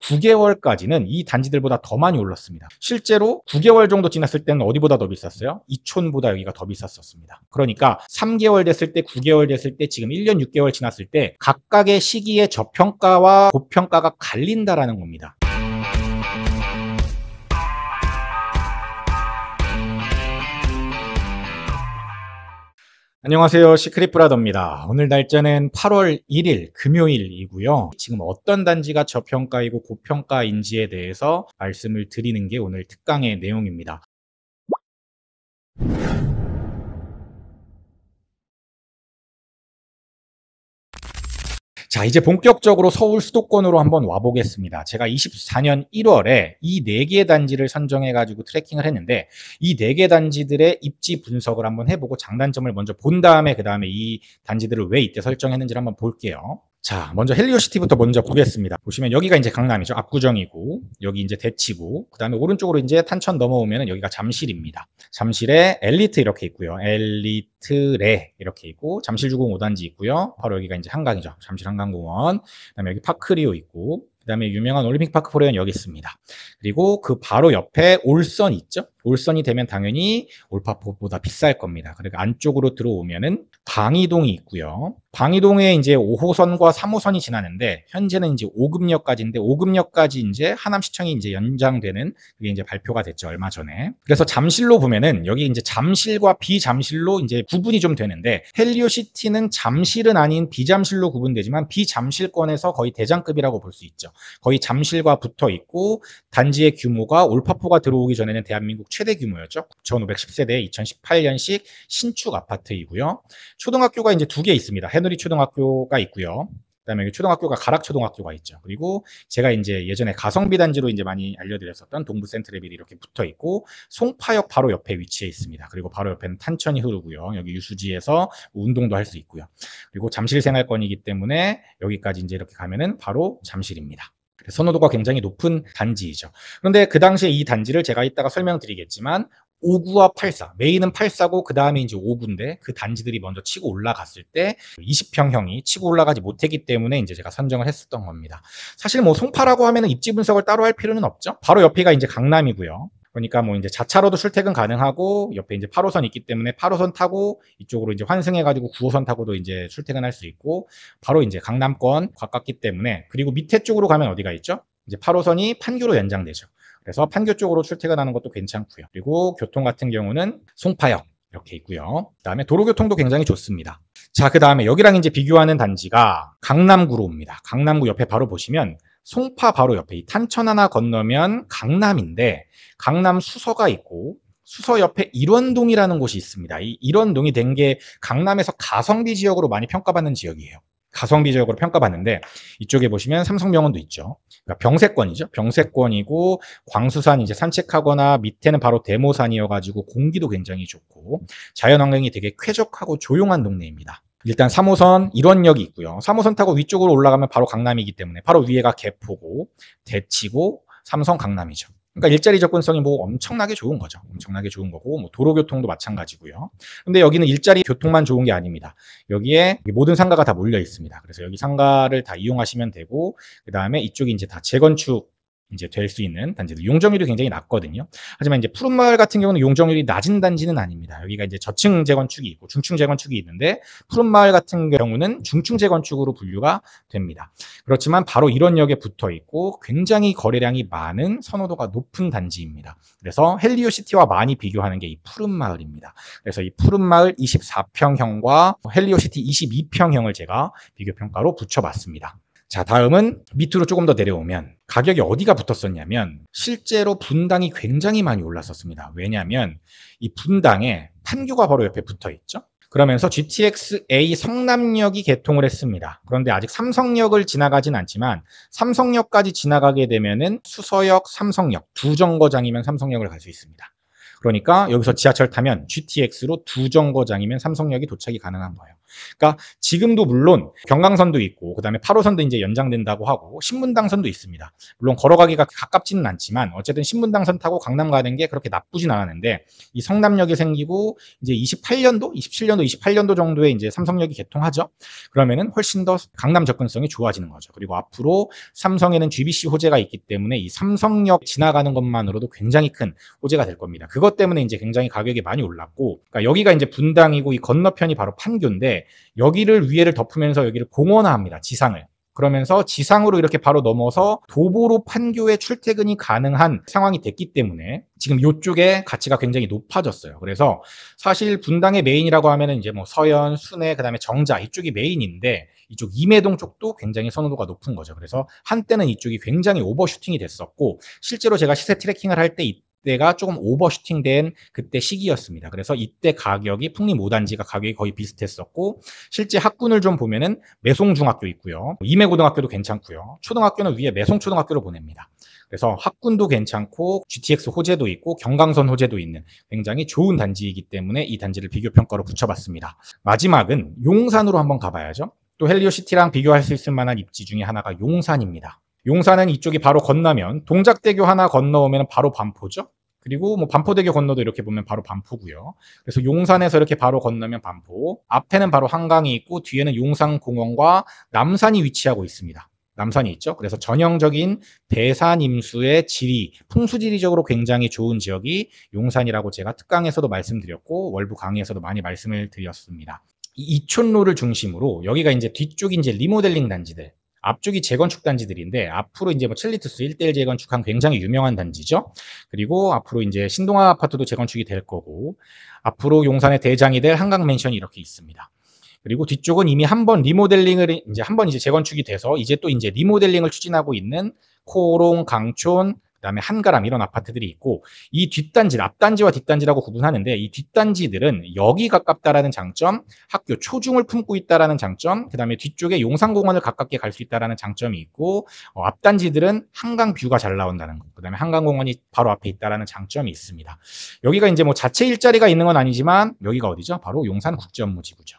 9개월까지는 이 단지들보다 더 많이 올랐습니다. 실제로 9개월 정도 지났을 때는 어디보다 더 비쌌어요? 이촌보다 여기가 더 비쌌었습니다. 그러니까 3개월 됐을 때, 9개월 됐을 때, 지금 1년 6개월 지났을 때 각각의 시기에 저평가와 고평가가 갈린다라는 겁니다. 안녕하세요. 시크릿 브라더입니다. 오늘 날짜는 8월 1일 금요일이고요. 지금 어떤 단지가 저평가이고 고평가인지에 대해서 말씀을 드리는 게 오늘 특강의 내용입니다. 자, 이제 본격적으로 서울 수도권으로 한번 와보겠습니다. 제가 24년 1월에 이 4개 단지를 선정해가지고 트래킹을 했는데 이 4개 단지들의 입지 분석을 한번 해보고 장단점을 먼저 본 다음에 그 다음에 이 단지들을 왜 이때 설정했는지를 한번 볼게요. 자, 먼저 헬리오시티부터 먼저 보겠습니다. 보시면 여기가 이제 강남이죠. 압구정이고, 여기 이제 대치고, 그 다음에 오른쪽으로 이제 탄천 넘어오면 여기가 잠실입니다. 잠실에 엘리트 이렇게 있고요. 엘리트레 이렇게 있고, 잠실주공 5단지 있고요. 바로 여기가 이제 한강이죠. 잠실 한강공원. 그 다음에 여기 파크리오 있고, 그 다음에 유명한 올림픽파크 포레는 여기 있습니다. 그리고 그 바로 옆에 올선 있죠? 올선이 되면 당연히 올파포보다 비쌀 겁니다. 그리고 안쪽으로 들어오면은 방이동이 있고요. 방이동에 이제 5호선과 3호선이 지나는데 현재는 이제 5급역까지인데 5급역까지 이제 하남시청이 이제 연장되는 그게 이제 발표가 됐죠. 얼마 전에. 그래서 잠실로 보면은 여기 이제 잠실과 비잠실로 이제 구분이 좀 되는데 헬리오시티는 잠실은 아닌 비잠실로 구분되지만 비잠실권에서 거의 대장급이라고 볼 수 있죠. 거의 잠실과 붙어 있고 단지의 규모가 올파포가 들어오기 전에는 대한민국 최대 규모였죠. 9,510세대 2018년식 신축 아파트이고요. 초등학교가 이제 2개 있습니다. 해누리 초등학교가 있고요. 그다음에 초등학교가 가락초등학교가 있죠. 그리고 제가 이제 예전에 가성비 단지로 이제 많이 알려드렸었던 동부 센트레빌이 이렇게 붙어 있고 송파역 바로 옆에 위치해 있습니다. 그리고 바로 옆에는 탄천이 흐르고요. 여기 유수지에서 운동도 할 수 있고요. 그리고 잠실 생활권이기 때문에 여기까지 이제 이렇게 가면은 바로 잠실입니다. 선호도가 굉장히 높은 단지이죠. 그런데 그 당시에 이 단지를 제가 이따가 설명드리겠지만 5구와 84, 메인은 84고 그 다음에 이제 5구인데 그 단지들이 먼저 치고 올라갔을 때 20평형이 치고 올라가지 못했기 때문에 이제 제가 선정을 했었던 겁니다. 사실 뭐 송파라고 하면은 입지 분석을 따로 할 필요는 없죠. 바로 옆에가 이제 강남이고요. 그러니까 뭐 이제 자차로도 출퇴근 가능하고 옆에 이제 8호선 있기 때문에 8호선 타고 이쪽으로 이제 환승해가지고 9호선 타고도 이제 출퇴근할 수 있고 바로 이제 강남권 가깝기 때문에 그리고 밑에 쪽으로 가면 어디가 있죠? 이제 8호선이 판교로 연장되죠. 그래서 판교 쪽으로 출퇴근하는 것도 괜찮고요. 그리고 교통 같은 경우는 송파역 이렇게 있고요. 그다음에 도로교통도 굉장히 좋습니다. 자, 그다음에 여기랑 이제 비교하는 단지가 강남구로 옵니다. 강남구 옆에 바로 보시면 송파 바로 옆에 이 탄천 하나 건너면 강남인데 강남 수서가 있고 수서 옆에 일원동이라는 곳이 있습니다. 이 일원동이 된 게 강남에서 가성비 지역으로 많이 평가받는 지역이에요. 가성비 지역으로 평가받는데 이쪽에 보시면 삼성병원도 있죠. 그러니까 병세권이죠. 병세권이고 광수산 이제 산책하거나 밑에는 바로 대모산이어가지고 공기도 굉장히 좋고 자연환경이 되게 쾌적하고 조용한 동네입니다. 일단 3호선 일원역이 있고요. 3호선 타고 위쪽으로 올라가면 바로 강남이기 때문에 바로 위에가 개포고 대치고 삼성 강남이죠. 그러니까 일자리 접근성이 뭐 엄청나게 좋은 거죠. 엄청나게 좋은 거고 뭐 도로교통도 마찬가지고요. 근데 여기는 일자리 교통만 좋은 게 아닙니다. 여기에 모든 상가가 다 몰려 있습니다. 그래서 여기 상가를 다 이용하시면 되고 그다음에 이쪽이 이제 다 재건축 이제 될 수 있는 단지들. 용적률이 굉장히 낮거든요. 하지만 이제 푸른마을 같은 경우는 용적률이 낮은 단지는 아닙니다. 여기가 이제 저층 재건축이 있고 중층 재건축이 있는데 푸른마을 같은 경우는 중층 재건축으로 분류가 됩니다. 그렇지만 바로 이런 역에 붙어 있고 굉장히 거래량이 많은 선호도가 높은 단지입니다. 그래서 헬리오시티와 많이 비교하는 게 이 푸른마을입니다. 그래서 이 푸른마을 24평형과 헬리오시티 22평형을 제가 비교평가로 붙여봤습니다. 자, 다음은 밑으로 조금 더 내려오면 가격이 어디가 붙었었냐면 실제로 분당이 굉장히 많이 올랐었습니다. 왜냐하면 이 분당에 판교가 바로 옆에 붙어 있죠. 그러면서 GTX-A 성남역이 개통을 했습니다. 그런데 아직 삼성역을 지나가진 않지만 삼성역까지 지나가게 되면은 수서역, 삼성역 두 정거장이면 삼성역을 갈 수 있습니다. 그러니까 여기서 지하철 타면 GTX로 2정거장이면 삼성역이 도착이 가능한 거예요. 그러니까 지금도 물론 경강선도 있고 그다음에 8호선도 이제 연장된다고 하고 신분당선도 있습니다. 물론 걸어가기가 가깝지는 않지만 어쨌든 신분당선 타고 강남 가는 게 그렇게 나쁘진 않았는데 이 성남역이 생기고 이제 28년도, 27년도, 28년도 정도에 이제 삼성역이 개통하죠. 그러면은 훨씬 더 강남 접근성이 좋아지는 거죠. 그리고 앞으로 삼성에는 GBC 호재가 있기 때문에 이 삼성역 지나가는 것만으로도 굉장히 큰 호재가 될 겁니다. 그것 때문에 이제 굉장히 가격이 많이 올랐고, 그러니까 여기가 이제 분당이고 이 건너편이 바로 판교인데 여기를 위에를 덮으면서 여기를 공원화합니다. 지상을. 그러면서 지상으로 이렇게 바로 넘어서 도보로 판교에 출퇴근이 가능한 상황이 됐기 때문에 지금 이쪽에 가치가 굉장히 높아졌어요. 그래서 사실 분당의 메인이라고 하면은 이제 뭐 서현, 순회, 그다음에 정자 이쪽이 메인인데 이쪽 임해동 쪽도 굉장히 선호도가 높은 거죠. 그래서 한때는 이쪽이 굉장히 오버슈팅이 됐었고 실제로 제가 시세 트래킹을 할 때 때가 조금 오버슈팅된 그때 시기였습니다. 그래서 이때 가격이 풍림 5단지가 가격이 거의 비슷했었고 실제 학군을 좀 보면은 매송중학교 있고요. 임해고등학교도 괜찮고요. 초등학교는 위에 매송초등학교로 보냅니다. 그래서 학군도 괜찮고 GTX 호재도 있고 경강선 호재도 있는 굉장히 좋은 단지이기 때문에 이 단지를 비교평가로 붙여봤습니다. 마지막은 용산으로 한번 가봐야죠. 또 헬리오시티랑 비교할 수 있을 만한 입지 중에 하나가 용산입니다. 용산은 이쪽이 바로 건너면 동작대교 하나 건너오면 바로 반포죠. 그리고 뭐 반포대교 건너도 이렇게 보면 바로 반포고요. 그래서 용산에서 이렇게 바로 건너면 반포. 앞에는 바로 한강이 있고 뒤에는 용산공원과 남산이 위치하고 있습니다. 남산이 있죠. 그래서 전형적인 배산 임수의 지리, 풍수지리적으로 굉장히 좋은 지역이 용산이라고 제가 특강에서도 말씀드렸고 월부 강의에서도 많이 말씀을 드렸습니다. 이촌로를 중심으로 여기가 이제 뒤쪽이 이제 리모델링 단지들, 앞쪽이 재건축 단지들인데 앞으로 이제 뭐 첼리투스 1대1 재건축한 굉장히 유명한 단지죠. 그리고 앞으로 이제 신동아 아파트도 재건축이 될 거고 앞으로 용산의 대장이 될 한강 맨션이 이렇게 있습니다. 그리고 뒤쪽은 이미 한번 리모델링을 한번 재건축이 돼서 이제 또 이제 리모델링을 추진하고 있는 코롱, 강촌, 그다음에 한가람 이런 아파트들이 있고 이 뒷단지, 앞단지와 뒷단지라고 구분하는데 이 뒷단지들은 역이 가깝다라는 장점, 학교 초중을 품고 있다라는 장점, 그다음에 뒤쪽에 용산공원을 가깝게 갈 수 있다라는 장점이 있고 앞단지들은 한강 뷰가 잘 나온다는 거, 그다음에 한강공원이 바로 앞에 있다라는 장점이 있습니다. 여기가 이제 뭐 자체 일자리가 있는 건 아니지만 여기가 어디죠? 바로 용산국제업무지구죠.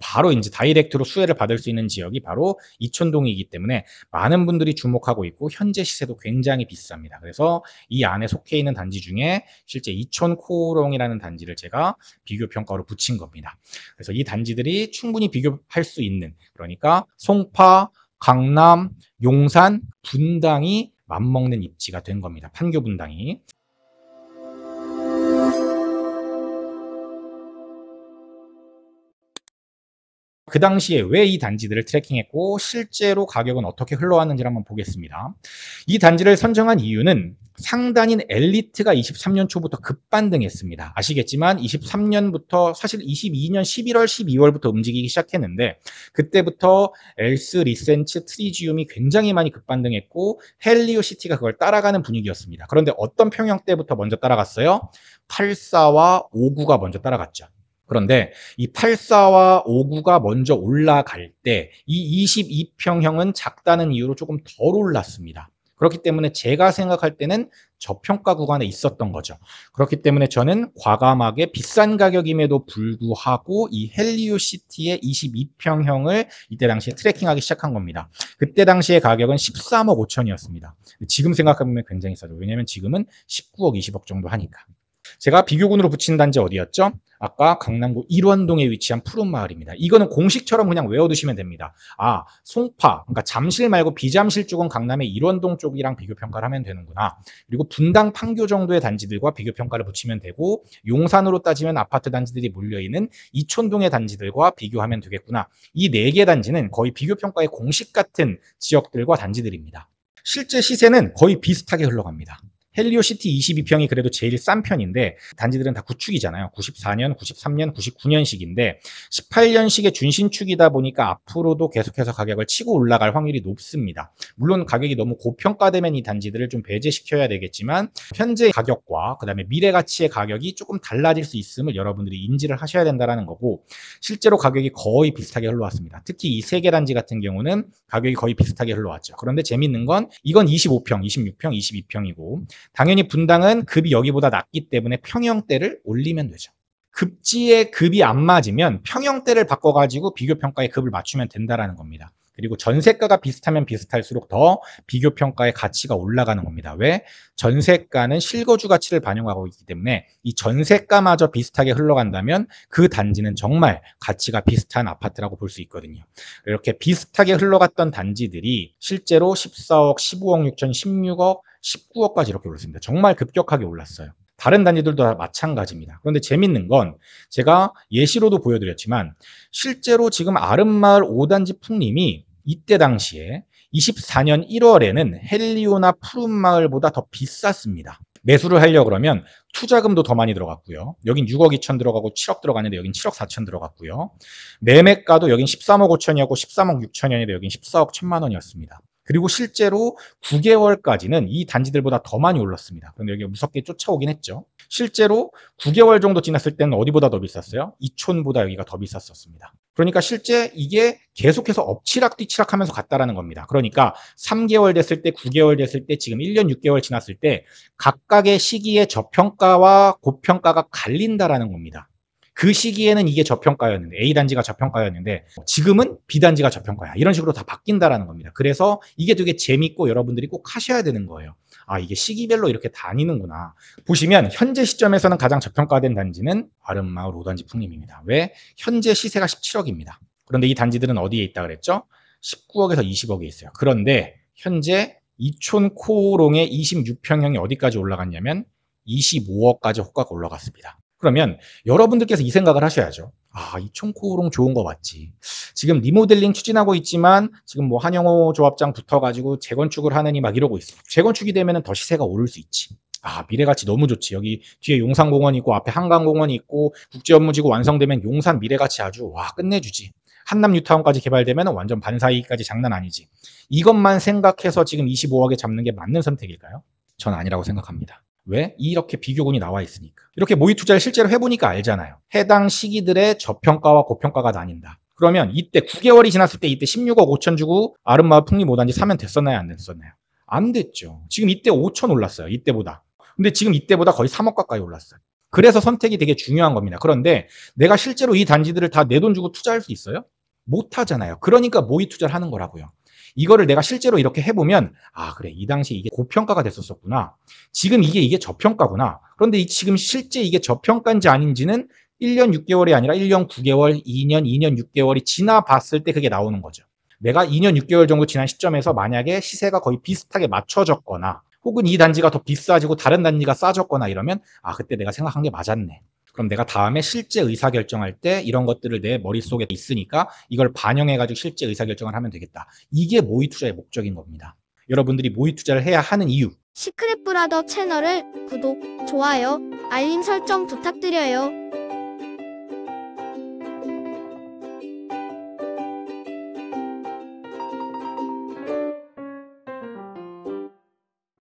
바로 이제 다이렉트로 수혜를 받을 수 있는 지역이 바로 이촌동이기 때문에 많은 분들이 주목하고 있고 현재 시세도 굉장히 비쌉니다. 그래서 이 안에 속해 있는 단지 중에 실제 이촌코롱이라는 단지를 제가 비교 평가로 붙인 겁니다. 그래서 이 단지들이 충분히 비교할 수 있는, 그러니까 송파, 강남, 용산, 분당이 맞먹는 입지가 된 겁니다. 판교 분당이. 그 당시에 왜 이 단지들을 트래킹했고 실제로 가격은 어떻게 흘러왔는지를 한번 보겠습니다. 이 단지를 선정한 이유는 상단인 엘리트가 23년 초부터 급반등했습니다. 아시겠지만 23년부터 사실 22년 11월, 12월부터 움직이기 시작했는데 그때부터 엘스, 리센츠, 트리지움이 굉장히 많이 급반등했고 헬리오시티가 그걸 따라가는 분위기였습니다. 그런데 어떤 평형대부터 먼저 따라갔어요? 84와 59가 먼저 따라갔죠. 그런데 이 84와 59가 먼저 올라갈 때 이 22평형은 작다는 이유로 조금 덜 올랐습니다. 그렇기 때문에 제가 생각할 때는 저평가 구간에 있었던 거죠. 그렇기 때문에 저는 과감하게 비싼 가격임에도 불구하고 이 헬리오시티의 22평형을 이때 당시에 트래킹하기 시작한 겁니다. 그때 당시의 가격은 13억 5천이었습니다. 지금 생각해보면 굉장히 싸죠. 왜냐하면 지금은 19억 20억 정도 하니까. 제가 비교군으로 붙인 단지 어디였죠? 아까 강남구 일원동에 위치한 푸른마을입니다. 이거는 공식처럼 그냥 외워두시면 됩니다. 송파, 그러니까 잠실 말고 비잠실 쪽은 강남의 일원동 쪽이랑 비교평가를 하면 되는구나. 그리고 분당, 판교 정도의 단지들과 비교평가를 붙이면 되고 용산으로 따지면 아파트 단지들이 몰려있는 이촌동의 단지들과 비교하면 되겠구나. 이 4개 단지는 거의 비교평가의 공식 같은 지역들과 단지들입니다. 실제 시세는 거의 비슷하게 흘러갑니다. 헬리오시티 22평이 그래도 제일 싼 편인데 단지들은 다 구축이잖아요. 94년, 93년, 99년식인데 18년식의 준신축이다 보니까 앞으로도 계속해서 가격을 치고 올라갈 확률이 높습니다. 물론 가격이 너무 고평가되면 이 단지들을 좀 배제시켜야 되겠지만 현재 가격과 그다음에 미래 가치의 가격이 조금 달라질 수 있음을 여러분들이 인지를 하셔야 된다는 거고 실제로 가격이 거의 비슷하게 흘러왔습니다. 특히 이 3개 단지 같은 경우는 가격이 거의 비슷하게 흘러왔죠. 그런데 재밌는 건 이건 25평, 26평, 22평이고 당연히 분당은 급이 여기보다 낮기 때문에 평형대를 올리면 되죠. 급지의 급이 안 맞으면 평형대를 바꿔가지고 비교평가의 급을 맞추면 된다라는 겁니다. 그리고 전세가가 비슷하면 비슷할수록 더 비교평가의 가치가 올라가는 겁니다. 왜? 전세가는 실거주 가치를 반영하고 있기 때문에 이 전세가마저 비슷하게 흘러간다면 그 단지는 정말 가치가 비슷한 아파트라고 볼 수 있거든요. 이렇게 비슷하게 흘러갔던 단지들이 실제로 14억, 15억 6천, 16억, 19억까지 이렇게 올랐습니다. 정말 급격하게 올랐어요. 다른 단지들도 다 마찬가지입니다. 그런데 재밌는 건 제가 예시로도 보여드렸지만 실제로 지금 아름마을 5단지 풍림이 이때 당시에 24년 1월에는 헬리오나 푸른마을보다 더 비쌌습니다. 매수를 하려고 그러면 투자금도 더 많이 들어갔고요. 여긴 6억 2천 들어가고 7억 들어갔는데 여긴 7억 4천 들어갔고요. 매매가도 여긴 13억 5천이었고 13억 6천이었는데 여긴 14억 1천만 원이었습니다. 그리고 실제로 9개월까지는 이 단지들보다 더 많이 올랐습니다. 그런데 여기 무섭게 쫓아오긴 했죠. 실제로 9개월 정도 지났을 때는 어디보다 더 비쌌어요? 이촌보다 여기가 더 비쌌었습니다. 그러니까 실제 이게 계속해서 엎치락 뒤치락 하면서 갔다라는 겁니다. 그러니까 3개월 됐을 때, 9개월 됐을 때, 지금 1년 6개월 지났을 때 각각의 시기에 저평가와 고평가가 갈린다라는 겁니다. 그 시기에는 이게 저평가였는데 A단지가 저평가였는데 지금은 B단지가 저평가야. 이런 식으로 다 바뀐다라는 겁니다. 그래서 이게 되게 재밌고 여러분들이 꼭 하셔야 되는 거예요. 아, 이게 시기별로 이렇게 다니는구나. 보시면 현재 시점에서는 가장 저평가된 단지는 아름마을 5단지 풍림입니다. 왜? 현재 시세가 17억입니다. 그런데 이 단지들은 어디에 있다 그랬죠? 19억에서 20억에 있어요. 그런데 현재 이촌 코오롱의 26평형이 어디까지 올라갔냐면 25억까지 호가가 올라갔습니다. 그러면 여러분들께서 이 생각을 하셔야죠. 아, 이촌 코오롱 좋은 거 맞지. 지금 리모델링 추진하고 있지만 지금 뭐 한영호 조합장 붙어가지고 재건축을 하느니 막 이러고 있어. 재건축이 되면 더 시세가 오를 수 있지. 아, 미래가치 너무 좋지. 여기 뒤에 용산공원이 있고 앞에 한강공원이 있고 국제업무지구 완성되면 용산 미래가치 아주 와 끝내주지. 한남 뉴타운까지 개발되면 완전 반사이익까지 장난 아니지. 이것만 생각해서 지금 25억에 잡는 게 맞는 선택일까요? 전 아니라고 생각합니다. 왜? 이렇게 비교군이 나와 있으니까. 이렇게 모의 투자를 실제로 해보니까 알잖아요. 해당 시기들의 저평가와 고평가가 나뉜다. 그러면 이때 9개월이 지났을 때 이때 16억 5천 주고 아름마을 풍림 5단지 사면 됐었나요? 안 됐었나요? 안 됐죠. 지금 이때 5천 올랐어요. 이때보다. 근데 지금 이때보다 거의 3억 가까이 올랐어요. 그래서 선택이 되게 중요한 겁니다. 그런데 내가 실제로 이 단지들을 다 내 돈 주고 투자할 수 있어요? 못 하잖아요. 그러니까 모의 투자를 하는 거라고요. 이거를 내가 실제로 이렇게 해보면 아 그래 이 당시에 이게 고평가가 됐었구나. 지금 이게 저평가구나. 그런데 지금 실제 이게 저평가인지 아닌지는 1년 6개월이 아니라 1년 9개월, 2년 6개월이 지나봤을 때 그게 나오는 거죠. 내가 2년 6개월 정도 지난 시점에서 만약에 시세가 거의 비슷하게 맞춰졌거나 혹은 이 단지가 더 비싸지고 다른 단지가 싸졌거나 이러면 아 그때 내가 생각한 게 맞았네. 그럼 내가 다음에 실제 의사결정할 때 이런 것들을 내 머릿속에 있으니까 이걸 반영해가지고 실제 의사결정을 하면 되겠다. 이게 모의 투자의 목적인 겁니다. 여러분들이 모의 투자를 해야 하는 이유. 시크릿 브라더 채널을 구독, 좋아요, 알림 설정 부탁드려요.